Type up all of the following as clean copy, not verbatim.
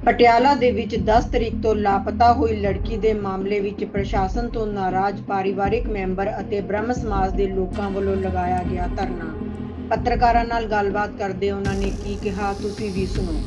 ਪਟਿਆਲਾ ਦੇ ਵਿੱਚ 10 ਤਰੀਕ ਤੋਂ ਲਾਪਤਾ ਹੋਈ ਲੜਕੀ ਦੇ ਮਾਮਲੇ ਵਿੱਚ ਪ੍ਰਸ਼ਾਸਨ ਤੋਂ ਨਾਰਾਜ਼ ਪਰਿਵਾਰਕ ਮੈਂਬਰ ਅਤੇ ਬ੍ਰਹਮ ਸਮਾਜ ਦੇ ਲੋਕਾਂ ਵੱਲੋਂ ਲਗਾਇਆ ਗਿਆ ਧਰਨਾ। ਪੱਤਰਕਾਰਾਂ ਨਾਲ ਗੱਲਬਾਤ ਕਰਦੇ ਉਹਨਾਂ ਨੇ ਕੀ ਕਿਹਾ, ਤੁਸੀਂ ਵੀ ਸੁਣੋ।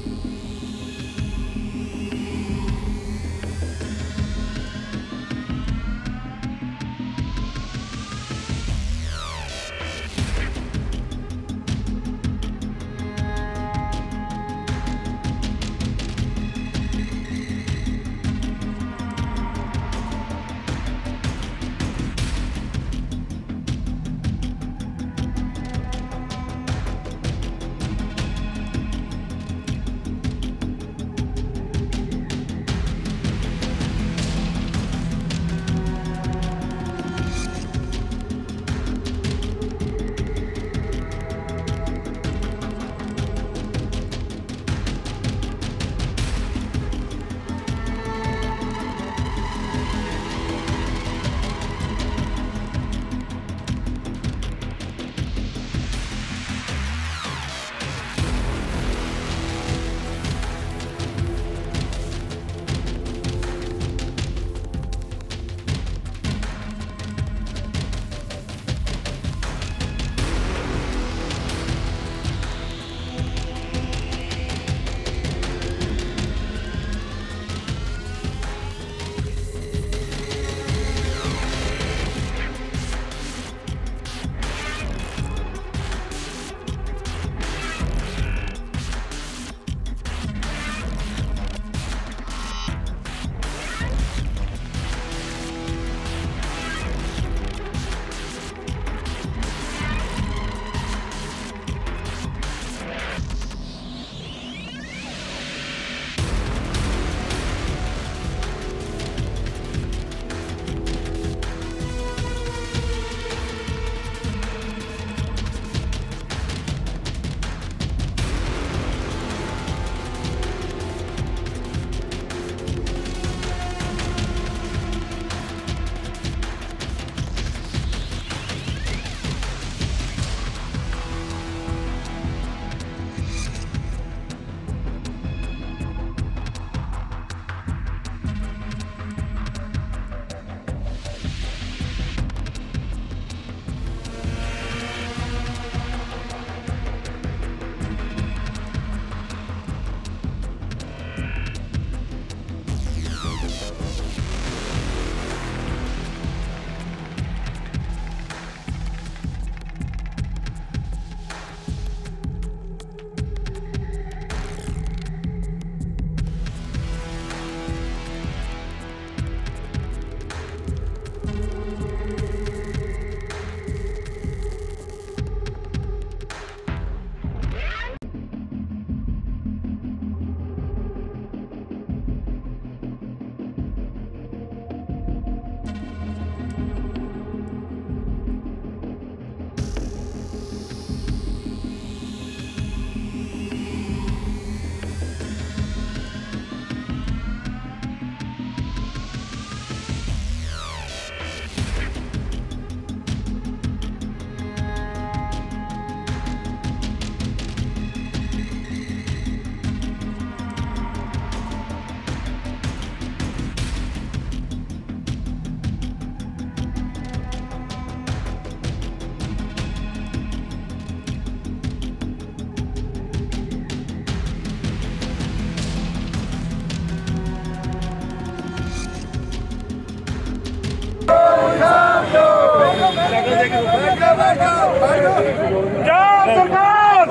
पंजाब सरकार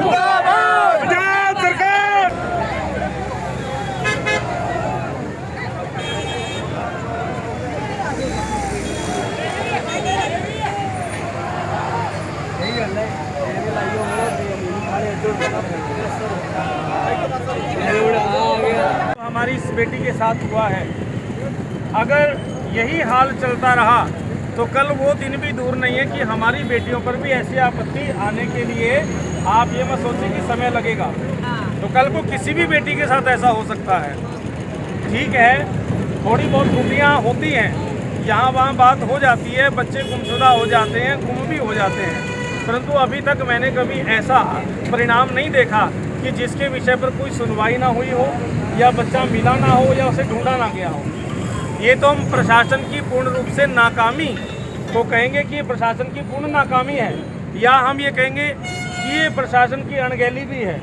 पंजाब सरकार। हमारी इस बेटी के साथ हुआ है, अगर यही हाल चलता रहा तो कल वो दिन भी दूर नहीं है कि हमारी बेटियों पर भी ऐसी आपत्ति आने के लिए आप ये मत सोचिए कि समय लगेगा। तो कल को किसी भी बेटी के साथ ऐसा हो सकता है। ठीक है, थोड़ी बहुत त्रुटियाँ होती हैं, यहाँ वहाँ बात हो जाती है, बच्चे गुमशुदा हो जाते हैं, गुम भी हो जाते हैं, परंतु अभी तक मैंने कभी ऐसा परिणाम नहीं देखा कि जिसके विषय पर कोई सुनवाई ना हुई हो या बच्चा मिला ना हो या उसे ढूंढा ना गया हो। ये तो हम प्रशासन की पूर्ण रूप से नाकामी को कहेंगे कि ये प्रशासन की पूर्ण नाकामी है, या हम ये कहेंगे कि ये प्रशासन की अनगहली भी है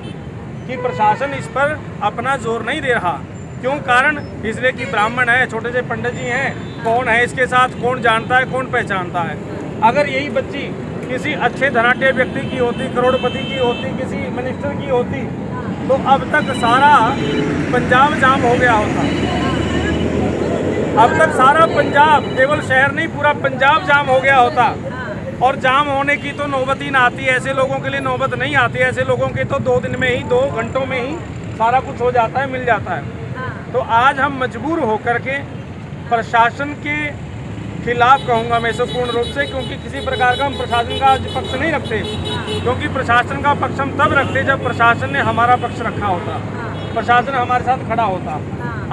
कि प्रशासन इस पर अपना जोर नहीं दे रहा। क्यों कारण? इसलिए कि ब्राह्मण है, छोटे से पंडित जी हैं, कौन है इसके साथ, कौन जानता है, कौन पहचानता है। अगर यही बच्ची किसी अच्छे धनाढ्य व्यक्ति की होती, करोड़पति की होती, किसी मिनिस्टर की होती, तो अब तक सारा पंजाब जाम हो गया होता। अब तक सारा पंजाब, केवल शहर नहीं पूरा पंजाब जाम हो गया होता। और जाम होने की तो नौबत ही ना आती, ऐसे लोगों के लिए नौबत नहीं आती। ऐसे लोगों के तो 2 दिन में ही, 2 घंटों में ही सारा कुछ हो जाता है, मिल जाता है। तो आज हम मजबूर होकर के प्रशासन के खिलाफ कहूँगा मैं इसे पूर्ण रूप से, क्योंकि किसी प्रकार का हम प्रशासन का आज पक्ष नहीं रखते, क्योंकि प्रशासन का पक्ष हम तब रखते जब प्रशासन ने हमारा पक्ष रखा होता, प्रशासन हमारे साथ खड़ा होता।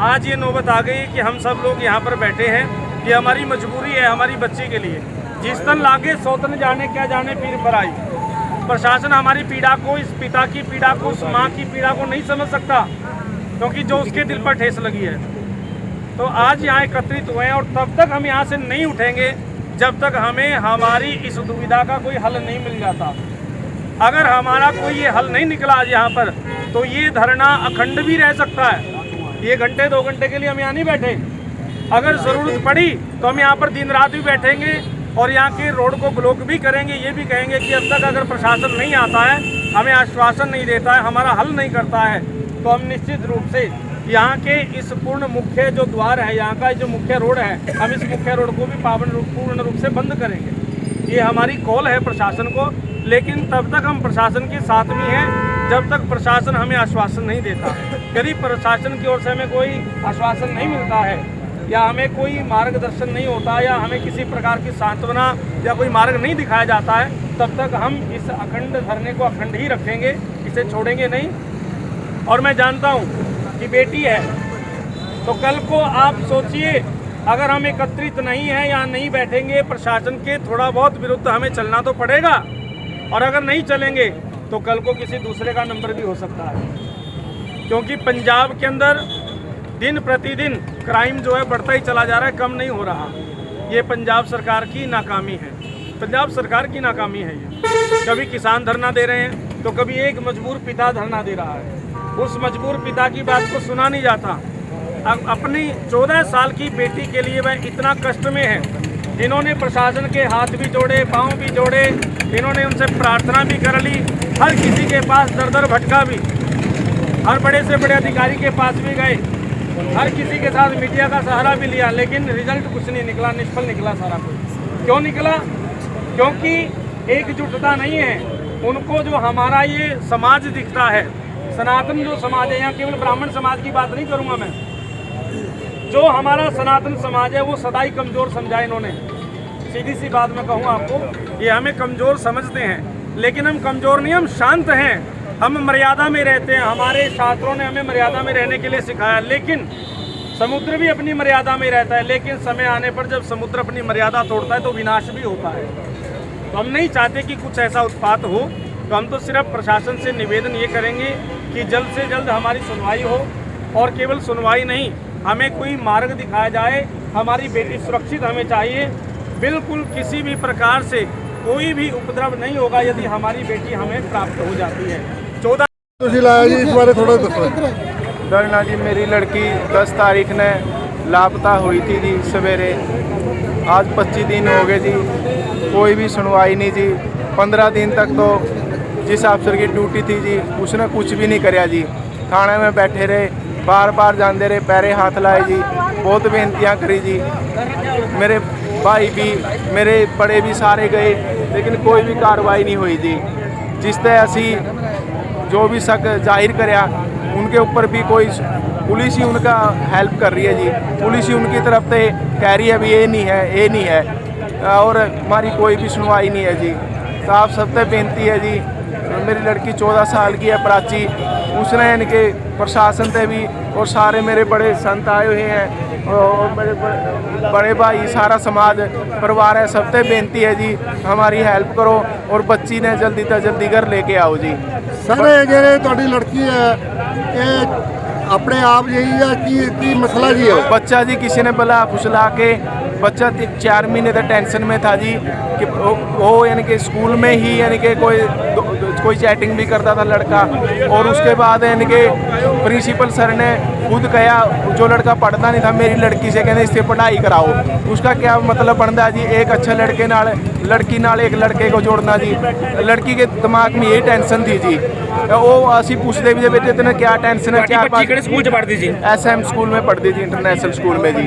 आज ये नौबत आ गई कि हम सब लोग यहाँ पर बैठे हैं, ये हमारी मजबूरी है हमारी बच्ची के लिए। जिस तन लागे सो तन जाने, क्या जाने पीर पर आई। प्रशासन हमारी पीड़ा को, इस पिता की पीड़ा को, उस माँ की पीड़ा को नहीं समझ सकता, क्योंकि जो उसके दिल पर ठेस लगी है। तो आज यहाँ एकत्रित हुए हैं और तब तक हम यहाँ से नहीं उठेंगे जब तक हमें हमारी इस दुविधा का कोई हल नहीं मिल जाता। अगर हमारा कोई ये हल नहीं निकला आज यहाँ पर, तो ये धरना अखंड भी रह सकता है। ये घंटे 2 घंटे के लिए हम यहाँ नहीं बैठे, अगर ज़रूरत पड़ी तो हम यहाँ पर दिन रात भी बैठेंगे और यहाँ के रोड को ब्लॉक भी करेंगे। ये भी कहेंगे कि अब तक अगर प्रशासन नहीं आता है, हमें आश्वासन नहीं देता है, हमारा हल नहीं करता है, तो हम निश्चित रूप से यहाँ के इस पूर्ण मुख्य जो द्वार है, यहाँ का जो मुख्य रोड है, हम इस मुख्य रोड को भी पूर्ण रूप से बंद करेंगे। ये हमारी कॉल है प्रशासन को। लेकिन तब तक हम प्रशासन के साथ में हैं जब तक प्रशासन हमें आश्वासन नहीं देता। यदि प्रशासन की ओर से हमें कोई आश्वासन नहीं मिलता है या हमें कोई मार्गदर्शन नहीं होता या हमें किसी प्रकार की सांत्वना या कोई मार्ग नहीं दिखाया जाता है, तब तक हम इस अखंड धरने को अखंड ही रखेंगे, इसे छोड़ेंगे नहीं। और मैं जानता हूँ कि बेटी है, तो कल को आप सोचिए, अगर हम एकत्रित नहीं हैं या नहीं बैठेंगे, प्रशासन के थोड़ा बहुत विरुद्ध हमें चलना तो पड़ेगा। और अगर नहीं चलेंगे तो कल को किसी दूसरे का नंबर भी हो सकता है, क्योंकि पंजाब के अंदर दिन प्रतिदिन क्राइम जो है बढ़ता ही चला जा रहा है, कम नहीं हो रहा। ये पंजाब सरकार की नाकामी है, पंजाब सरकार की नाकामी है ये। कभी किसान धरना दे रहे हैं तो कभी एक मजबूर पिता धरना दे रहा है, उस मजबूर पिता की बात को सुना नहीं जाता। अब अपनी 14 साल की बेटी के लिए वह इतना कष्ट में है, इन्होंने प्रशासन के हाथ भी जोड़े, पाँव भी जोड़े, इन्होंने उनसे प्रार्थना भी कर ली, हर किसी के पास दर भटका भी, हर बड़े से बड़े अधिकारी के पास भी गए, हर किसी के साथ मीडिया का सहारा भी लिया, लेकिन रिजल्ट कुछ नहीं निकला, निष्फल निकला सारा कुछ। क्यों निकला? क्योंकि एकजुटता नहीं है। उनको जो हमारा ये समाज दिखता है, सनातन जो समाज है, यहाँ केवल ब्राह्मण समाज की बात नहीं करूँगा मैं, जो हमारा सनातन समाज है वो सदा ही कमज़ोर समझा इन्होंने। सीधी सी बात मैं कहूँ आपको, ये हमें कमज़ोर समझते हैं, लेकिन हम कमज़ोर नहीं, हम शांत हैं, हम मर्यादा में रहते हैं। हमारे शास्त्रों ने हमें मर्यादा में रहने के लिए सिखाया, लेकिन समुद्र भी अपनी मर्यादा में रहता है, लेकिन समय आने पर जब समुद्र अपनी मर्यादा तोड़ता है तो विनाश भी होता है। तो हम नहीं चाहते कि कुछ ऐसा उत्पात हो, तो हम तो सिर्फ प्रशासन से निवेदन ये करेंगे कि जल्द से जल्द हमारी सुनवाई हो, और केवल सुनवाई नहीं, हमें कोई मार्ग दिखाया जाए। हमारी बेटी सुरक्षित हमें चाहिए, बिल्कुल किसी भी प्रकार से कोई भी उपद्रव नहीं होगा यदि हमारी बेटी हमें प्राप्त हो जाती है। 14 ਤੁਸੀਂ ਲਾਇਆ ਜੀ, ਇਸ ਬਾਰੇ थोड़ा दसो। धरना जी, मेरी लड़की 10 तारीख ने लापता हुई थी जी सवेरे। आज 25 दिन हो गए जी, कोई भी सुनवाई नहीं जी। 15 दिन तक तो जिस अफसर की ड्यूटी थी जी, उसने कुछ भी नहीं कराया जी। थाने में बैठे रहे, बार बार जाते रहे, पैरे हाथ लाए जी, बहुत बेनतियाँ करी जी। मेरे भाई भी, मेरे बड़े भी सारे गए, लेकिन कोई भी कार्रवाई नहीं हुई जी। जिस तरह असी जो भी शक जाहिर कराया, उनके ऊपर भी कोई पुलिस ही उनका हेल्प कर रही है जी। पुलिस ही उनकी तरफ से कह रही है भी ये नहीं है, ये नहीं है, और हमारी कोई भी सुनवाई नहीं है जी। साफ सबसे बेनती है जी, मेरी लड़की 14 साल की है, प्राची, उसने इनके प्रशासन से भी, और सारे मेरे बड़े संत आए हुए हैं, और मेरे बड़े भाई, सारा समाज परिवार है, सबसे बेनती है जी हमारी हेल्प करो, और बच्ची ने जल्दी से जल्दी घर लेके आओ जी। सर, ये ਜਿਹੜੀ ਤੁਹਾਡੀ ਲੜਕੀ ਹੈ, ਇਹ ਆਪਣੇ ਆਪ यही या की मसला जी है? बच्चा जी किसी ने बुला फुसला के बच्चा 4 महीने तक टेंशन में था जी कि वो यानी कि स्कूल में ही यानी कि कोई चैटिंग भी करता था लड़का। और उसके बाद यानी कि प्रिंसिपल सर ने खुद कहा जो लड़का पढ़ता नहीं था मेरी लड़की से कहते इससे पढ़ाई कराओ। उसका क्या मतलब बनता जी? एक अच्छे लड़की नाल एक लड़के को जोड़ना जी। लड़की के दिमाग में यही टेंशन थी जी। वो असी पूछते भी बेटे तेने क्या टेंशन है? स्कूल पढ़ती थी? SM स्कूल में पढ़ती थी, इंटरनेशनल स्कूल में जी।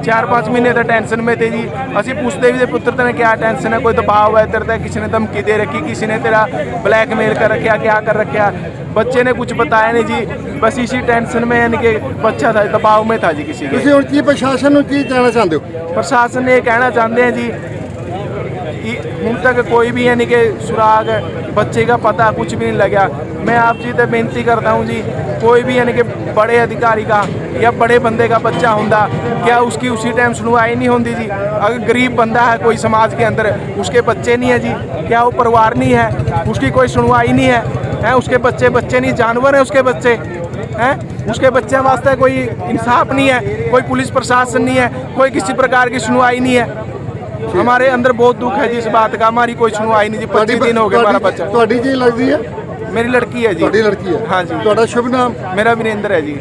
4-5 महीने तक टेंशन में थे जी। असी पूछते भी थे पुत्र तेने क्या टेंशन है? कोई दबाव है तेरे तक? किसी ने धमकी दे रखी, किसी ने तेरा ब्लैकमेल कर रखा, क्या कर रखा? बच्चे ने कुछ बताया नहीं जी। बस इसी टेंशन में यानी कि बच्चा था, दबाव में था जी किसी के। ਤੁਸੀਂ ਹੁਣ ਕੀ ਪ੍ਰਸ਼ਾਸਨ ਨੂੰ ਕੀ ਕਹਿਣਾ ਚਾਹੁੰਦੇ ਹੋ? प्रशासन ने ये कहना चाहते हैं जी कि ਹੁਣ तक कोई भी यानी कि सुराग बच्चे का पता कुछ भी नहीं लगा। मैं आप जी से बेनती करता हूँ जी कोई भी यानी कि बड़े अधिकारी का या बड़े बंदे का बच्चा होंदा क्या उसकी उसी टाइम सुनवाई नहीं होती जी? अगर गरीब बंदा है कोई समाज के अंदर उसके बच्चे नहीं है जी, क्या वो परिवार नहीं है? उसकी कोई सुनवाई नहीं है? उसके बच्चे नहीं जानवर है उसके बच्चे हैं? उसके बच्चे वास्ते कोई इंसाफ नहीं है, कोई पुलिस प्रशासन नहीं है, कोई किसी प्रकार की सुनवाई नहीं है। हमारे अंदर बहुत दुख है जी इस बात का। हमारी कोई सुनवाई नहीं जी। 25 दिन हो गए हमारा बच्चा। ਤੁਹਾਡੀ ਕੀ ਲੱਗਦੀ ਹੈ? मेरी लड़की है जी। ਤੁਹਾਡੀ लड़की है? हाँ जी। ਤੁਹਾਡਾ शुभ नाम? मेरा वीरेंद्र है जी।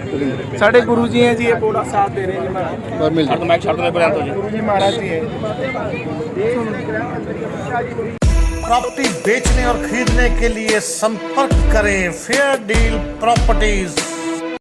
साढ़े गुरु जी हैं जी, ये पूरा साथ दे रहे हैं जी हमारा। मिल जाए। गुरु जी महाराज जी हैं। प्रॉपर्टी बेचने और खरीदने के लिए संपर्क करें फेयर डील प्रॉपर्टीज।